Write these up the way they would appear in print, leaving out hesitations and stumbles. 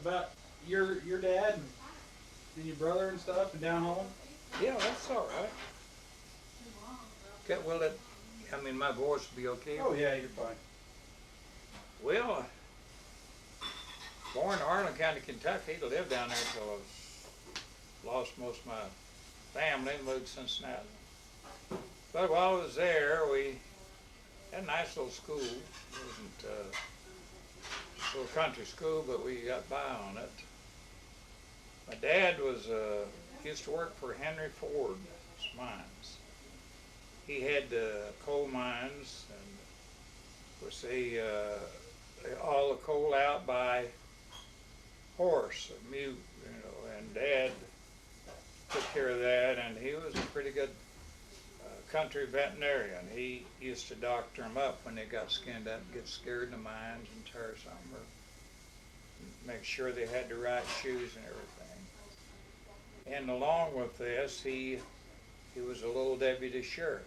about your dad and your brother and stuff and down home? Yeah, that's all right. Okay, well, my voice will be okay. Oh yeah, you're fine. Well, born in Harlan County, Kentucky, lived down there till I lost most of my family and moved to Cincinnati. But while I was there, we had a nice little school. It wasn't just a little country school, but we got by on it. My dad used to work for Henry Ford's mines. He had coal mines, and of course all the coal out by horse or mute, and Dad took care of that, and he was a pretty good country veterinarian. He used to doctor them up when they got skinned up and get scared in the mines and tear something, or make sure they had the right shoes and everything. And along with this, he was a little deputy sheriff.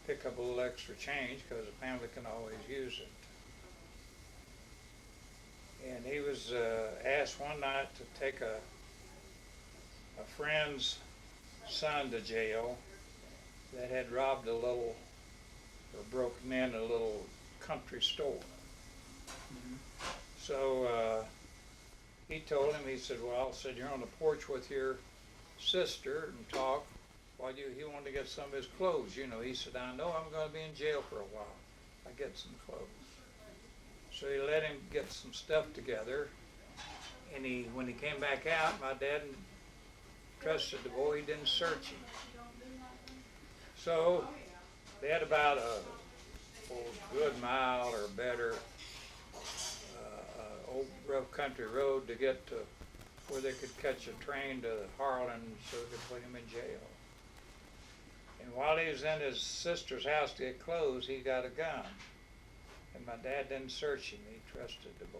Pick up a little extra change because the family can always use it. And he was asked one night to take a friend's son to jail that had robbed or broken in a little country store. Mm-hmm. So he told him, he said, you're on the porch with your sister and talk while he wanted to get some of his clothes. He said, I know I'm going to be in jail for a while. I get some clothes. So he let him get some stuff together, and when he came back out, my dad trusted the boy. He didn't search him. So they had about a good mile or better old rough country road to get to where they could catch a train to Harlan so they could put him in jail. And while he was in his sister's house to get clothes, he got a gun. And my dad didn't search him. He trusted the boy.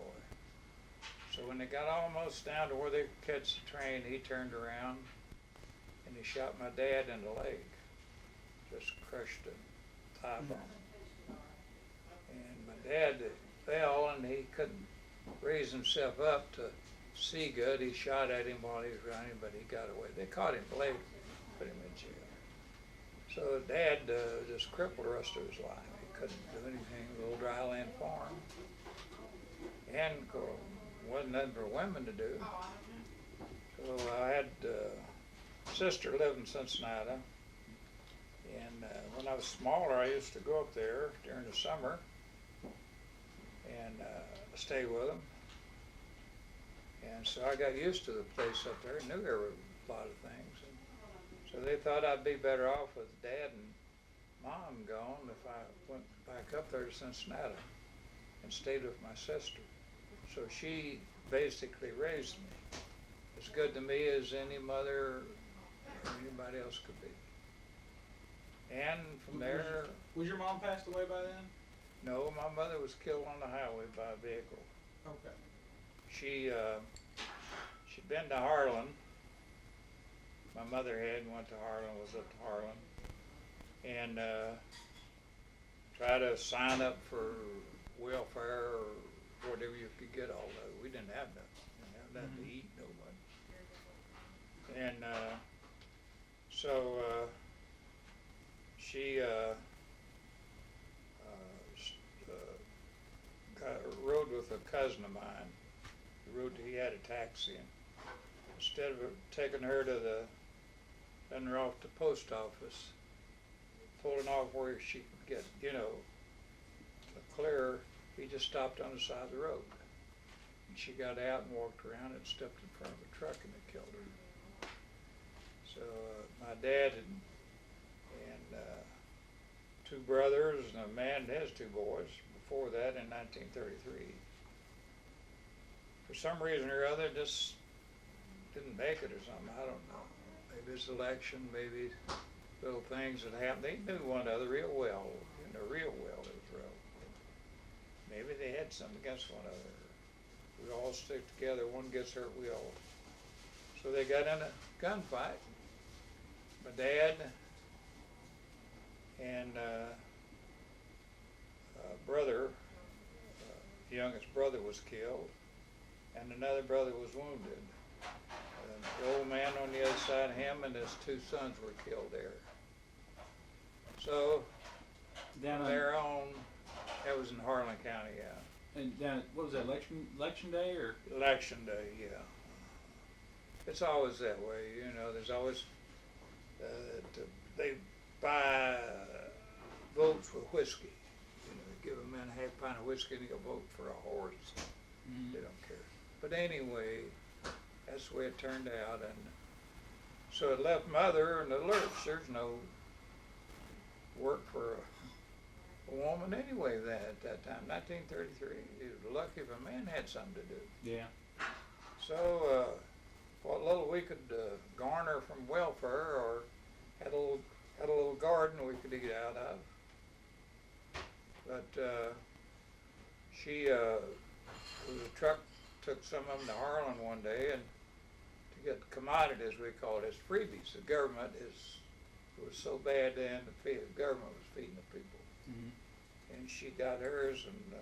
So when they got almost down to where they could catch the train, he turned around and he shot my dad in the leg. Just crushed the thigh bone. And my dad fell and he couldn't raise himself up to see good. He shot at him while he was running, but he got away. They caught him later, put him in jail. So Dad just crippled the rest of his life. He couldn't do anything, a little dry land farm. And of course, wasn't nothing for women to do. So I had a sister lived in Cincinnati. And when I was smaller, I used to go up there during the summer and stay with them. And so I got used to the place up there, knew there were a lot of things. And so they thought I'd be better off with Dad and Mom gone if I went back up there to Cincinnati and stayed with my sister. So she basically raised me as good to me as any mother or anybody else could be. And from there... Was your mom passed away by then? No, my mother was killed on the highway by a vehicle. Okay. She'd been to Harlan. My mother went to Harlan, was up to Harlan, and tried to sign up for welfare or whatever you could get all that. We didn't have nothing. We didn't have nothing to eat, nobody. And so she rode with a cousin of mine. He had a taxi, and instead of taking her to sending her off to the post office, pulling off where she could get, clear, he just stopped on the side of the road. And she got out and walked around and stepped in front of a truck, and it killed her. So my dad and two brothers and a man and his two boys before that in 1933. For some reason or other, just didn't make it or something. I don't know. Maybe it's election, maybe little things that happened. They knew one another real well, real well. It was real. Maybe they had something against one another. We all stick together. One gets hurt, we all. So they got in a gunfight. My dad and brother, youngest brother was killed. and another brother was wounded. The old man on the other side of him and his two sons were killed there. So, Down their own, that was in Harlan County, yeah. and down, what was that, election day or? Election day, yeah. It's always that way, you know, there's always, they buy votes with whiskey. You know, they give a man a half pint of whiskey and he'll vote for a horse. Mm-hmm. They don't care. But anyway, that's the way it turned out, and so it left mother in the lurch. There's no work for a woman anyway at that time, 1933. It was lucky if a man had something to do. Yeah. So what little we could garner from welfare, or had a little garden we could eat out of. But she, the truck took some of them to Harlan one day, and to get commodities, we call it, as freebies. The government it was so bad then, the government was feeding the people. Mm-hmm. And she got hers and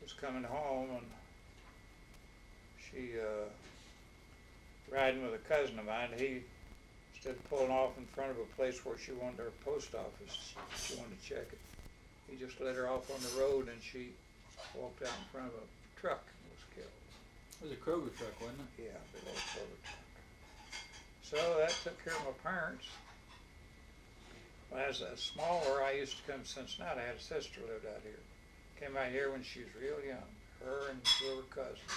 was coming home, and she riding with a cousin of mine. He, instead of pulling off in front of a place where she wanted her post office, she wanted to check it. He just let her off on the road, and she walked out in front of a truck and was killed. It was a Kroger truck, wasn't it? Yeah, big old Kroger truck. So that took care of my parents. When I was smaller, I used to come to Cincinnati. I had a sister who lived out here. Came out here when she was real young. Her and two of her cousins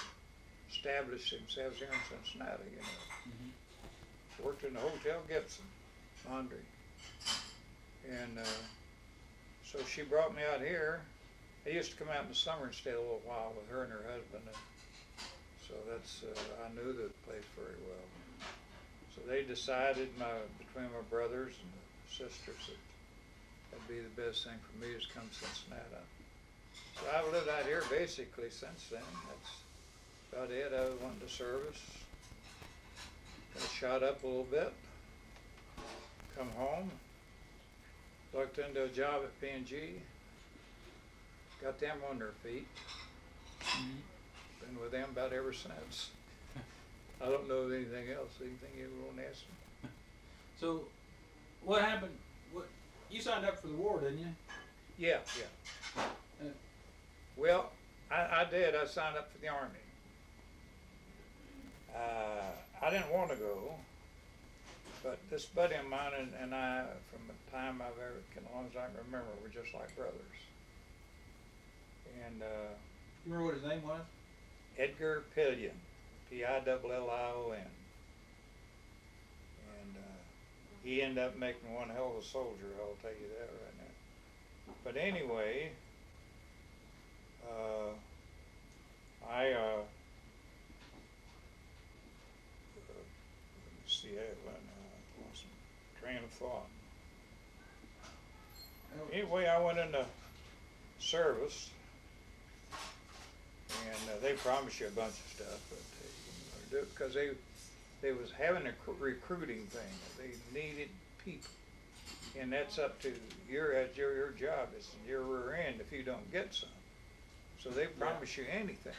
established themselves here in Cincinnati, you know. Mm-hmm. Worked in the Hotel Gibson, laundry. And so she brought me out here. I used to come out in the summer and stay a little while with her and her husband. And so that's, I knew the place very well. So they decided between my brothers and the sisters that that'd be the best thing for me is come to Cincinnati. So I've lived out here basically since then. That's about it. I went into service, got shot up a little bit, come home, looked into a job at P&G, got them on their feet. Mm-hmm. Been with them about ever since. I don't know anything else. Anything you ever want to ask me? So, what happened? You signed up for the war, didn't you? Yeah. Well, I did. I signed up for the Army. I didn't want to go, but this buddy of mine and I, from the time I've ever, as long as I can remember, we're just like brothers. And You remember what his name was? Edgar Pillion, Pillion. And he ended up making one hell of a soldier, I'll tell you that right now. But anyway, let's see, I lost some train of thought. Anyway, I went into service, and they promised you a bunch of stuff, but because they was having a recruiting thing, they needed people, and that's up to your job. It's your rear end if you don't get some. So they promise you anything,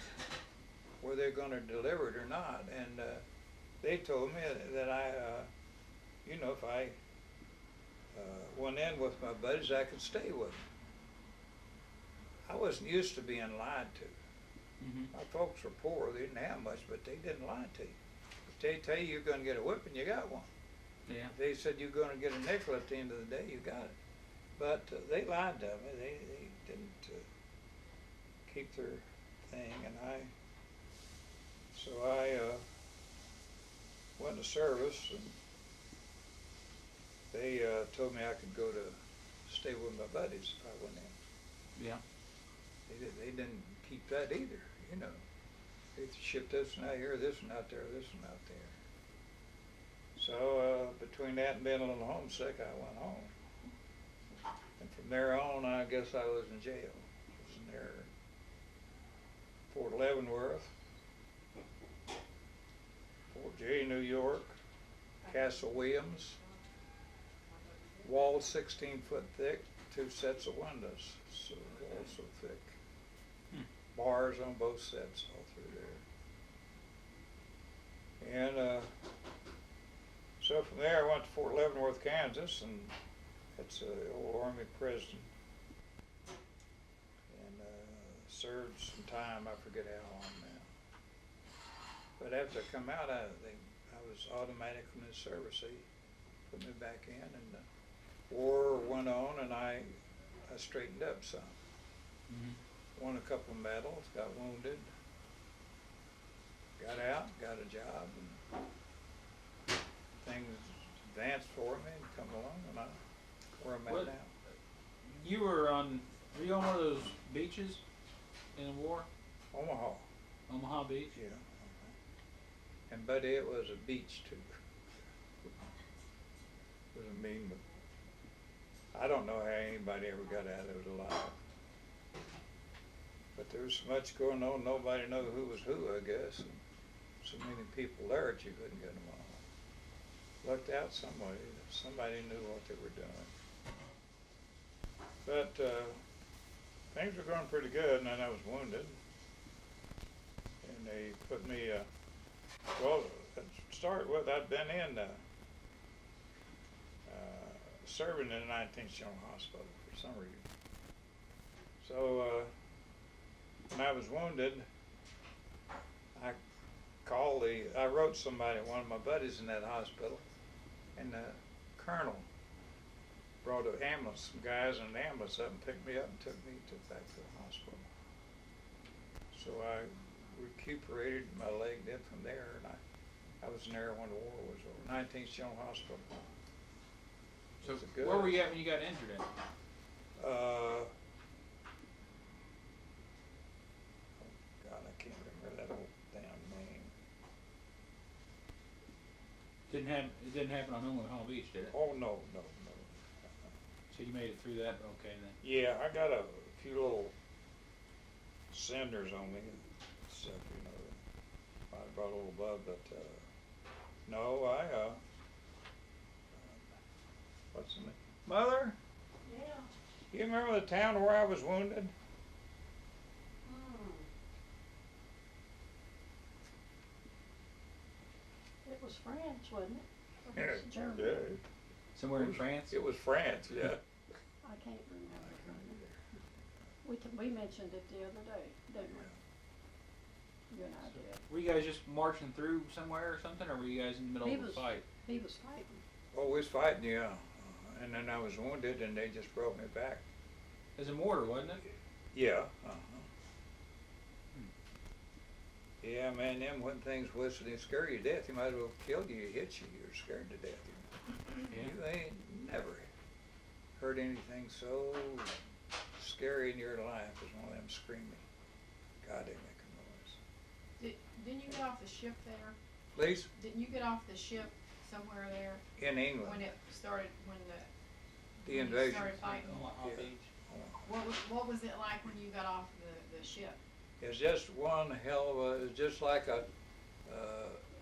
whether they're going to deliver it or not. And they told me that I, if I went in with my buddies, I could stay with them. I wasn't used to being lied to. Mm-hmm. My folks were poor; they didn't have much, but they didn't lie to you. If they tell you you're going to get a whipping, you got one. Yeah. If they said you're going to get a nickel at the end of the day, you got it. But they lied to me. They didn't keep their thing, and so I went to service, and they told me I could go to stay with my buddies if I went in. Yeah. They didn't keep that either, you know. They shipped this one out here, this one out there, this one out there. So between that and being a little homesick, I went home. And from there on, I guess I was in jail. I was in there, Fort Leavenworth, Fort J, New York, Castle Williams, walls 16 foot thick, 2 sets of windows, so walls so thick. bars on both sets all through there. And so from there I went to Fort Leavenworth, Kansas, and it's an old Army prison. And served some time, I forget how long now. But after I come out, I was automatic from the service. They put me back in, and the war went on, and I straightened up some. Won a couple of medals, got wounded, got out, got a job, and things advanced for me and come along, and I'm where I'm at now. Were you on one of those beaches in the war? Omaha Beach? Yeah. And buddy, it was a beach too. It was a mean, but I don't know how anybody ever got out of it alive. But there was so much going on, nobody knew who was who, I guess. And so many people there that you couldn't get them all. Looked out somebody knew what they were doing. But things were going pretty good, and then I was wounded. And they put me, well, to start with, I'd been in serving in the 19th General Hospital for some reason. So when I was wounded, I wrote somebody, one of my buddies in that hospital, and the colonel brought an ambulance, some guys in an ambulance up and picked me up and took back to the hospital. So I recuperated, my leg did from there, and I was in there when the war was over, 19th General Hospital. So where were you at when you got injured at? Oh God, I can't remember that old damn name. It didn't happen on Omaha Beach, did it? Oh, no. So you made it through that okay then? Yeah, I got a few little cinders on me and stuff, you know. I brought a little blood, but no, what's the name? Mother? Yeah. You remember the town where I was wounded? It was France, wasn't it? Or Yeah, was it Germany? yeah. Somewhere in France? It was France, yeah. I can't remember. We mentioned it the other day, didn't we? You and I did. Were you guys just marching through somewhere or something, or were you guys in the middle of a fight? He was fighting. Oh, we was fighting, yeah. And then I was wounded, and they just brought me back. It was a mortar, wasn't it? Yeah. Yeah, man, then when things whistle and scare you to death, he might as well kill you, hit you, you're scared to death. Yeah. You ain't never heard anything so scary in your life as one of them screaming. God, they make a noise. Didn't you get off the ship there? Please? Didn't you get off the ship somewhere there In England. when it started, when The when you invasion. started fighting? Omaha Yeah. Beach. What was it like when you got off the ship? It's just one hell of a, it's just like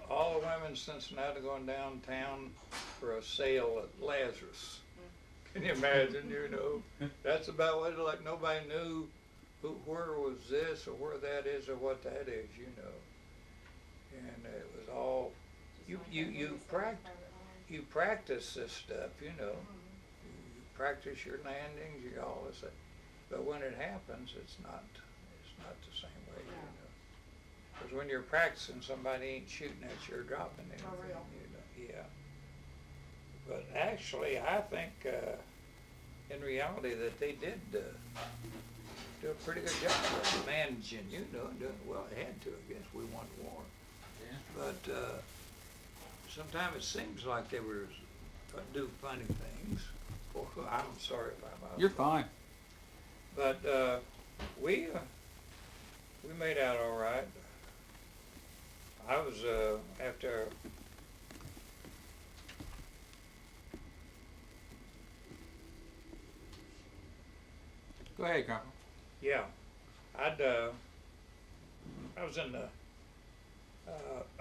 all the women in Cincinnati going downtown for a sale at Lazarus. Can you imagine, you know? That's about what it like. Nobody knew where was this or where that is or what that is, you know. And it was all, you practice this stuff, you know. You practice your landings, you all this. But when it happens, it's not the same way, you know. Because when you're practicing, somebody ain't shooting at you or dropping anything, For real. you know. Yeah. But actually, I think in reality that they did do a pretty good job of managing, you know, doing well. They had to, I guess. We won the war. Yeah. But sometimes it seems like they were do funny things. Well, I'm sorry if I'm out. You're fine. But we made out all right. I was after. Go ahead, Corporal. Yeah, I was in the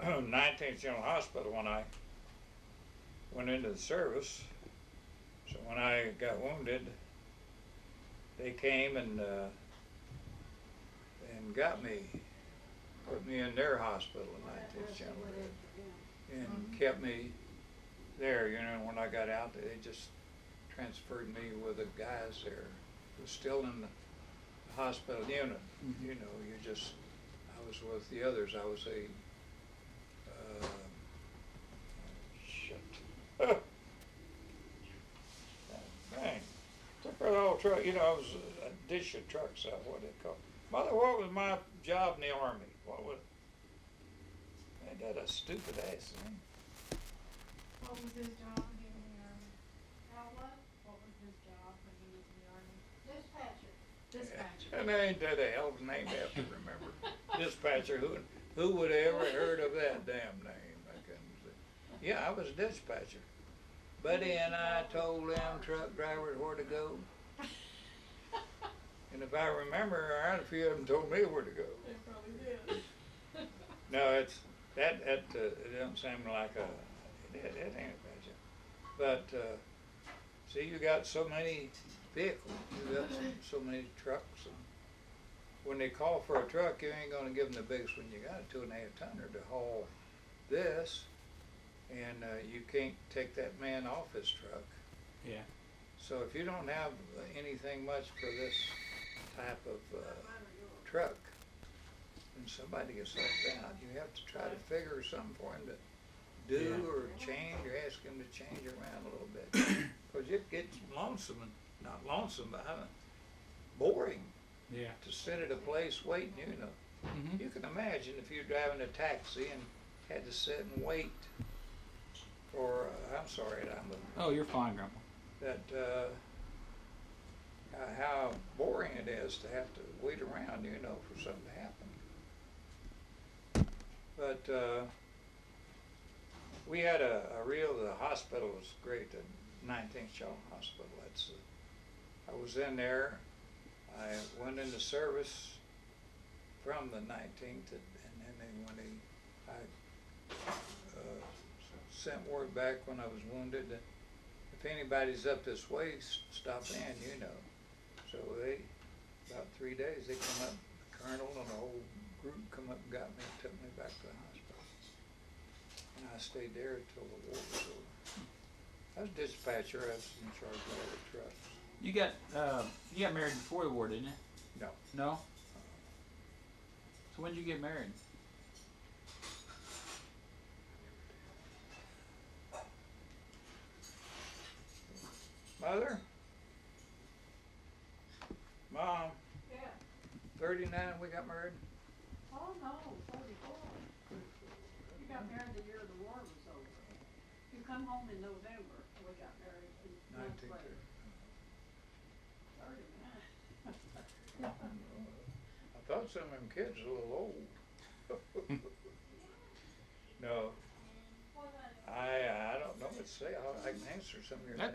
19th General Hospital when I went into the service. So when I got wounded, they came and they and put me in their hospital in 19th January, and kept me there. You know, when I got out, they just transferred me with the guys there. I was still in the hospital unit. You know, I was with the others. I was shit. Dang. Took her the whole truck. You know, I was a dish of trucks out, what they call. Mother, what was my job in the Army? What was, ain't that a stupid ass thing? What was his job when he was in the army? What? What was his job when he was in the army? Dispatcher. And ain't that a hell of a name to have to remember? Dispatcher, who would have ever heard of that damn name? I couldn't say. Yeah, I was a dispatcher. Buddy and I told them truck drivers where to go. And if I remember, a few of them told me where to go. They probably did. No, it don't seem like it ain't a bad job. But, see, you got so many vehicles, you got so many trucks. And when they call for a truck, you ain't gonna give them the biggest one you got, a 2.5 tonner to haul this. And you can't take that man off his truck. Yeah. So if you don't have anything much for this type of truck, and somebody gets left out, you have to try to figure something for him to do or change, or ask him to change around a little bit. Because it gets lonesome, and not lonesome, but boring. Yeah. To sit at a place waiting, you know. You can imagine if you're driving a taxi and had to sit and wait. Or, I'm sorry, Oh, you're fine, Grandpa. that how boring it is to have to wait around, you know, for something to happen. But we had the hospital was great, the 19th Shaw Hospital. I was in there. I went into service from the 19th, and then I sent word back when I was wounded that if anybody's up this way, stop in, you know. So about 3 days, they come up, the colonel and the whole group come up and got me and took me back to the hospital. And I stayed there until the war was over. I was dispatcher. I was in charge of all the trucks. You got married before the war, didn't you? No. No? So when did you get married? Mother? Mom? Yeah. 39 we got married? Oh, no, 44. You got married the year the war was over. You come home in November, and we got married a month 1930. later. 39. I thought some of them kids were a little old. No. I don't know what to say. I can answer some of your things.